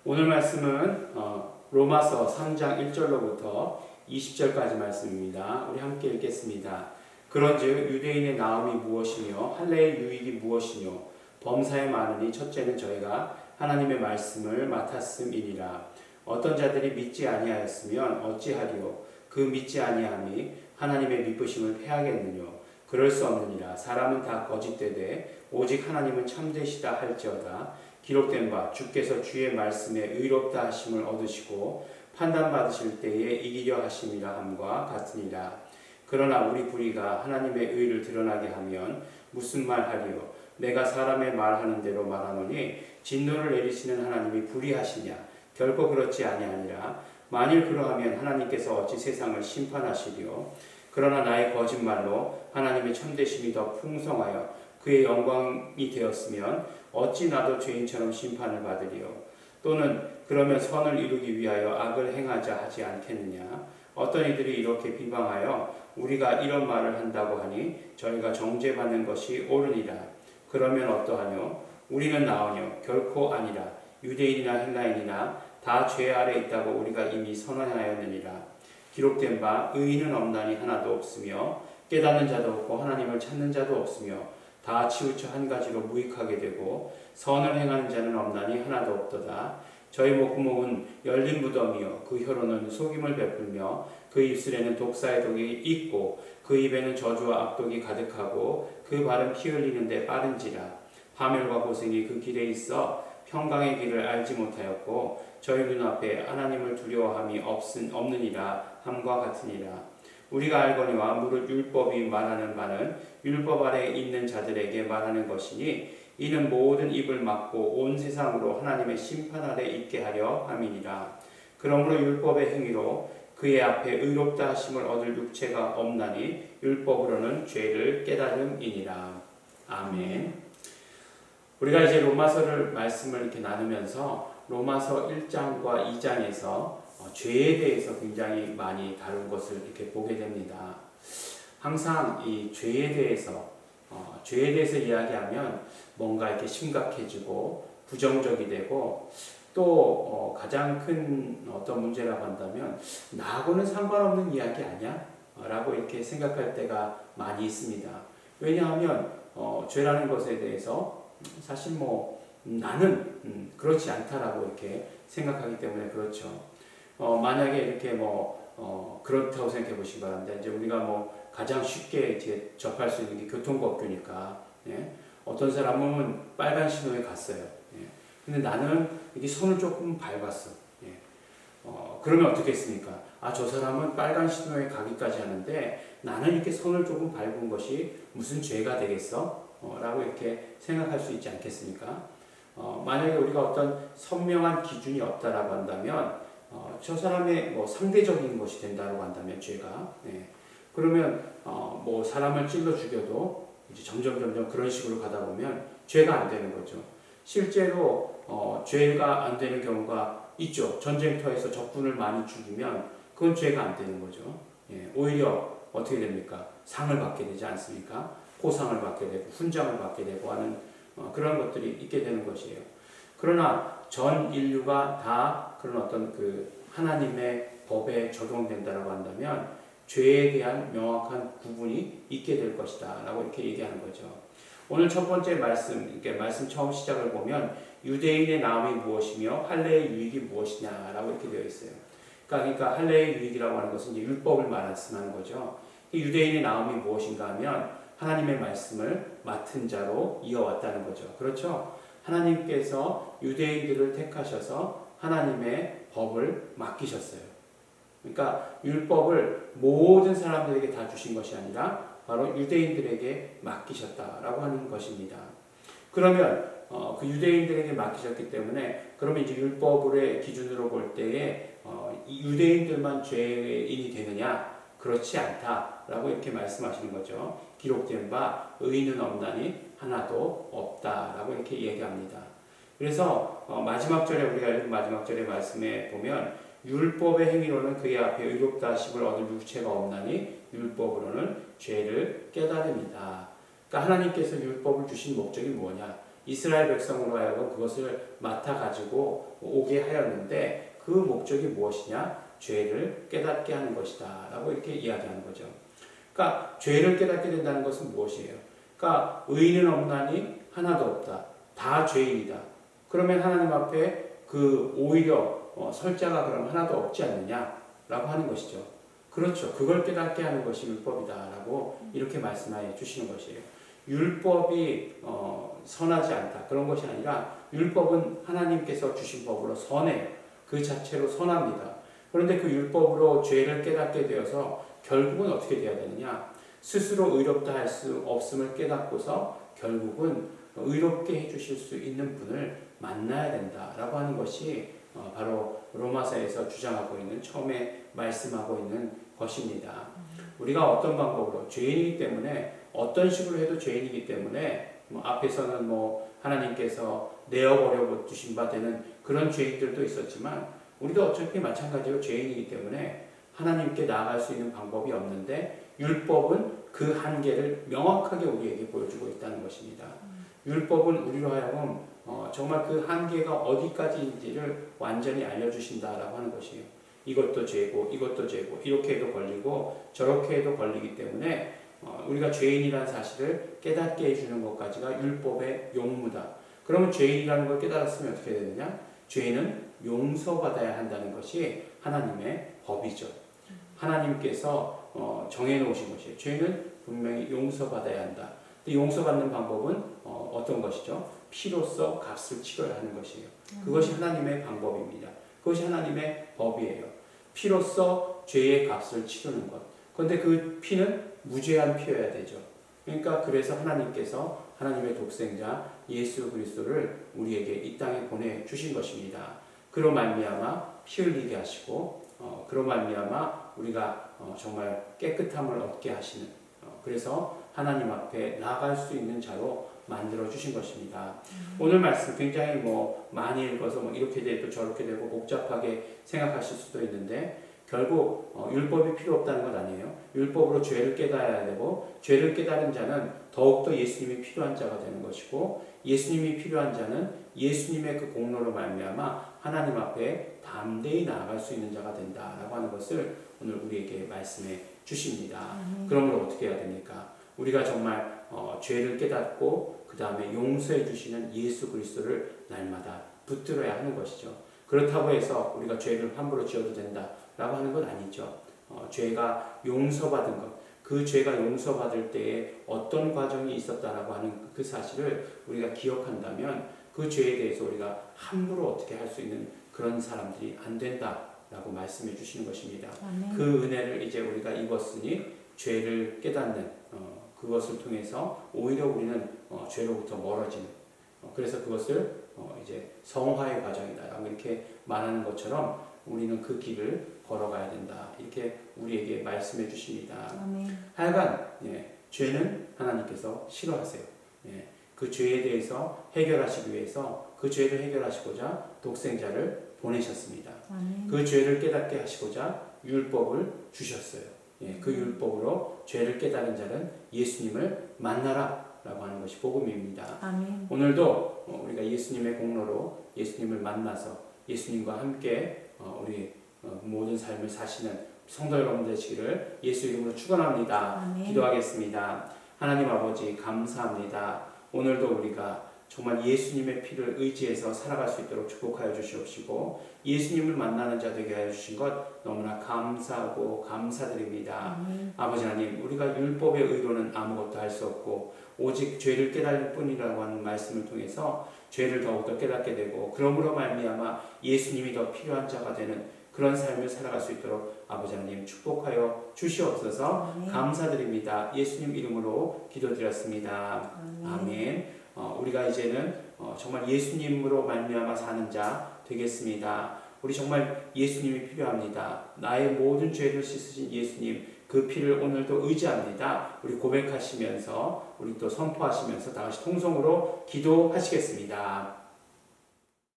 오늘 말씀은 로마서 3장 1절로부터 20절까지 말씀입니다. 우리 함께 읽겠습니다. 그런즉 유대인의 나음이 무엇이며 할례의 유익이 무엇이뇨? 범사에 많으니 첫째는 저희가 하나님의 말씀을 맡았음이니라. 어떤 자들이 믿지 아니하였으면 어찌하리요? 그 믿지 아니함이 하나님의 미쁘심을 패하겠느뇨? 그럴 수 없느니라. 사람은 다 거짓되되 오직 하나님은 참되시다 할지어다. 기록된 바 주께서 주의 말씀에 의롭다 하심을 얻으시고 판단받으실 때에 이기려 하심이라 함과 같으니라. 그러나 우리 불의가 하나님의 의를 드러나게 하면 무슨 말 하리요? 내가 사람의 말하는 대로 말하노니 진노를 내리시는 하나님이 불의하시냐? 결코 그렇지 아니하니라. 만일 그러하면 하나님께서 어찌 세상을 심판하시리요? 그러나 나의 거짓말로 하나님의 참되심이 더 풍성하여 그의 영광이 되었으면 어찌 나도 죄인처럼 심판을 받으리요? 또는 그러면 선을 이루기 위하여 악을 행하자 하지 않겠느냐? 어떤 이들이 이렇게 비방하여 우리가 이런 말을 한다고 하니 저희가 정죄받는 것이 옳으니라. 그러면 어떠하뇨? 우리는 나오뇨? 결코 아니라. 유대인이나 헬라인이나 다 죄 아래 있다고 우리가 이미 선언하였느니라. 기록된 바 의인은 없나니 하나도 없으며 깨닫는 자도 없고 하나님을 찾는 자도 없으며 다 치우쳐 한 가지로 무익하게 되고 선을 행하는 자는 없나니 하나도 없도다. 저희 목구멍은 열린 무덤이요 그 혀로는 속임을 베풀며 그 입술에는 독사의 독이 있고 그 입에는 저주와 악독이 가득하고 그 발은 피 흘리는데 빠른지라. 파멸과 고생이 그 길에 있어 평강의 길을 알지 못하였고 저희 눈앞에 하나님을 두려워함이 없느니라 함과 같으니라. 우리가 알거니와 무릇 율법이 말하는 바는 율법 아래 있는 자들에게 말하는 것이니 이는 모든 입을 막고 온 세상으로 하나님의 심판 아래 있게 하려 함이니라. 그러므로 율법의 행위로 그의 앞에 의롭다 하심을 얻을 육체가 없나니 율법으로는 죄를 깨달음이니라. 아멘. 우리가 이제 로마서를 말씀을 이렇게 나누면서 로마서 1장과 2장에서 죄에 대해서 굉장히 많이 다룬 것을 이렇게 보게 됩니다. 항상 이 죄에 대해서 이야기하면 뭔가 이렇게 심각해지고 부정적이 되고 또 가장 큰 어떤 문제라고 한다면 나하고는 상관없는 이야기 아니야? 라고 이렇게 생각할 때가 많이 있습니다. 왜냐하면 죄라는 것에 대해서 사실 나는 그렇지 않다라고 이렇게 생각하기 때문에 그렇죠. 만약에 이렇게 그렇다고 생각해 보시기 바랍니다. 이제 우리가 가장 쉽게 이제 접할 수 있는 게 교통법규니까, 예? 어떤 사람은 빨간 신호에 갔어요. 예? 근데 나는 이게 선을 조금 밟았어. 예? 그러면 어떻게 했습니까? 저 사람은 빨간 신호에 가기까지 하는데 나는 이렇게 선을 조금 밟은 것이 무슨 죄가 되겠어? 라고 이렇게 생각할 수 있지 않겠습니까? 만약에 우리가 어떤 선명한 기준이 없다라고 한다면 저 사람의 상대적인 것이 된다고 한다면 죄가 그러면 사람을 찔러 죽여도 이제 점점 그런 식으로 가다 보면 죄가 안 되는 거죠. 실제로 죄가 안 되는 경우가 있죠. 전쟁터에서 적군을 많이 죽이면 그건 죄가 안 되는 거죠. 오히려 어떻게 됩니까? 상을 받게 되지 않습니까? 포상을 받게 되고 훈장을 받게 되고 하는 그런 것들이 있게 되는 것이에요. 그러나 전 인류가 다 그런 어떤 그 하나님의 법에 적용된다라고 한다면 죄에 대한 명확한 구분이 있게 될 것이다 라고 이렇게 얘기하는 거죠. 오늘 첫 번째 말씀 처음 시작을 보면 유대인의 나음이 무엇이며 할례의 유익이 무엇이냐라고 이렇게 되어 있어요. 그러니까 할례의 유익이라고 하는 것은 이제 율법을 말씀하는 거죠. 유대인의 나음이 무엇인가 하면 하나님의 말씀을 맡은 자로 이어왔다는 거죠. 그렇죠? 하나님께서 유대인들을 택하셔서 하나님의 법을 맡기셨어요. 그러니까 율법을 모든 사람들에게 다 주신 것이 아니라 바로 유대인들에게 맡기셨다라고 하는 것입니다. 그러면 그 유대인들에게 맡기셨기 때문에 그러면 이제 율법의 기준으로 볼 때에 유대인들만 죄인이 되느냐? 그렇지 않다라고 이렇게 말씀하시는 거죠. 기록된 바 의인은 없나니 하나도 없다라고 이렇게 얘기합니다. 그래서 마지막 절에 우리가 읽은 마지막 절의 말씀에 보면 율법의 행위로는 그의 앞에 의롭다 하심을 얻을 육체가 없나니 율법으로는 죄를 깨달음이다. 그러니까 하나님께서 율법을 주신 목적이 뭐냐? 이스라엘 백성으로 하여금 그것을 맡아 가지고 오게 하였는데 그 목적이 무엇이냐? 죄를 깨닫게 하는 것이다 라고 이렇게 이야기하는 거죠. 그러니까 죄를 깨닫게 된다는 것은 무엇이에요? 그러니까 의인은 없나니 하나도 없다. 다 죄인이다. 그러면 하나님 앞에 그 오히려 설자가 그럼 하나도 없지 않느냐라고 하는 것이죠. 그렇죠. 그걸 깨닫게 하는 것이 율법이다라고 이렇게 말씀해 주시는 것이에요. 율법이 선하지 않다. 그런 것이 아니라 율법은 하나님께서 주신 법으로 선해요. 그 자체로 선합니다. 그런데 그 율법으로 죄를 깨닫게 되어서 결국은 어떻게 되어야 되느냐? 스스로 의롭다 할 수 없음을 깨닫고서 결국은 의롭게 해주실 수 있는 분을 만나야 된다라고 하는 것이 바로 로마서에서 주장하고 있는 처음에 말씀하고 있는 것입니다. 우리가 어떤 방법으로 죄인이기 때문에 어떤 식으로 해도 죄인이기 때문에 앞에서는 하나님께서 내어버려 두신 바 되는 그런 죄인들도 있었지만 우리도 어차피 마찬가지로 죄인이기 때문에 하나님께 나아갈 수 있는 방법이 없는데 율법은 그 한계를 명확하게 우리에게 보여주고 있다는 것입니다. 율법은 우리로 하여금 정말 그 한계가 어디까지인지를 완전히 알려주신다라고 하는 것이에요. 이것도 죄고 이것도 죄고 이렇게 해도 걸리고 저렇게 해도 걸리기 때문에 우리가 죄인이라는 사실을 깨닫게 해주는 것까지가 율법의 용무다. 그러면 죄인이라는 걸 깨달았으면 어떻게 되느냐? 죄인은 용서받아야 한다는 것이 하나님의 법이죠. 하나님께서 정해놓으신 것이에요. 죄인은 분명히 용서받아야 한다. 용서받는 방법은 어떤 것이죠? 피로써 값을 치러야 하는 것이에요. 그것이 하나님의 방법입니다. 그것이 하나님의 법이에요. 피로써 죄의 값을 치르는 것. 그런데 그 피는 무죄한 피여야 되죠. 그러니까 그래서 하나님께서 하나님의 독생자 예수 그리스도를 우리에게 이 땅에 보내주신 것입니다. 그로 말미암아 피 흘리게 하시고 그로 말미암아 우리가 정말 깨끗함을 얻게 하시는 그래서 하나님 앞에 나아갈 수 있는 자로 만들어 주신 것입니다. 오늘 말씀 굉장히 많이 읽어서 이렇게 되고 저렇게 되고 복잡하게 생각하실 수도 있는데 결국 율법이 필요 없다는 것 아니에요. 율법으로 죄를 깨달아야 되고 죄를 깨달은 자는 더욱더 예수님이 필요한 자가 되는 것이고 예수님이 필요한 자는 예수님의 그 공로로 말미암아 하나님 앞에 담대히 나아갈 수 있는 자가 된다라고 하는 것을 오늘 우리에게 말씀해 주십니다. 그러므로 어떻게 해야 됩니까? 우리가 정말 죄를 깨닫고 그 다음에 용서해 주시는 예수 그리스도를 날마다 붙들어야 하는 것이죠. 그렇다고 해서 우리가 죄를 함부로 지어도 된다라고 하는 건 아니죠. 죄가 용서받은 것, 그 죄가 용서받을 때에 어떤 과정이 있었다라고 하는 그 사실을 우리가 기억한다면 그 죄에 대해서 우리가 함부로 어떻게 할 수 있는 그런 사람들이 안 된다라고 말씀해 주시는 것입니다. 그 은혜를 이제 우리가 입었으니 죄를 깨닫는 그것을 통해서 오히려 우리는 죄로부터 멀어지는 그래서 그것을 이제 성화의 과정이다라고 이렇게 말하는 것처럼 우리는 그 길을 걸어가야 된다 이렇게 우리에게 말씀해 주십니다. 하여간 죄는 하나님께서 싫어하세요. 그 죄에 대해서 해결하시기 위해서 그 죄를 해결하시고자 독생자를 보내셨습니다. 그 죄를 깨닫게 하시고자 율법을 주셨어요. 그 율법으로 죄를 깨달은 자는 예수님을 만나라 라고 하는 것이 복음입니다. 아멘. 오늘도 우리가 예수님의 공로로 예수님을 만나서 예수님과 함께 우리 모든 삶을 사시는 성도 여러분 되시기를 예수 이름으로 축원합니다. 아멘. 기도하겠습니다. 하나님 아버지 감사합니다. 오늘도 우리가 정말 예수님의 피를 의지해서 살아갈 수 있도록 축복하여 주시옵시고 예수님을 만나는 자 되게 하여 주신 것 너무나 감사하고 감사드립니다. 아버지 하나님 우리가 율법의 의로는 아무것도 할 수 없고 오직 죄를 깨달을 뿐이라고 하는 말씀을 통해서 죄를 더욱더 깨닫게 되고 그러므로 말미암아 예수님이 더 필요한 자가 되는 그런 삶을 살아갈 수 있도록 아버지 하나님 축복하여 주시옵소서. 감사드립니다. 예수님 이름으로 기도드렸습니다. 아멘. 우리가 이제는 정말 예수님으로 말미암아 사는 자 되겠습니다. 우리 정말 예수님이 필요합니다. 나의 모든 죄를 씻으신 예수님 그 피를 오늘도 의지합니다. 우리 고백하시면서 우리 또 선포하시면서 다시 통성으로 기도하시겠습니다.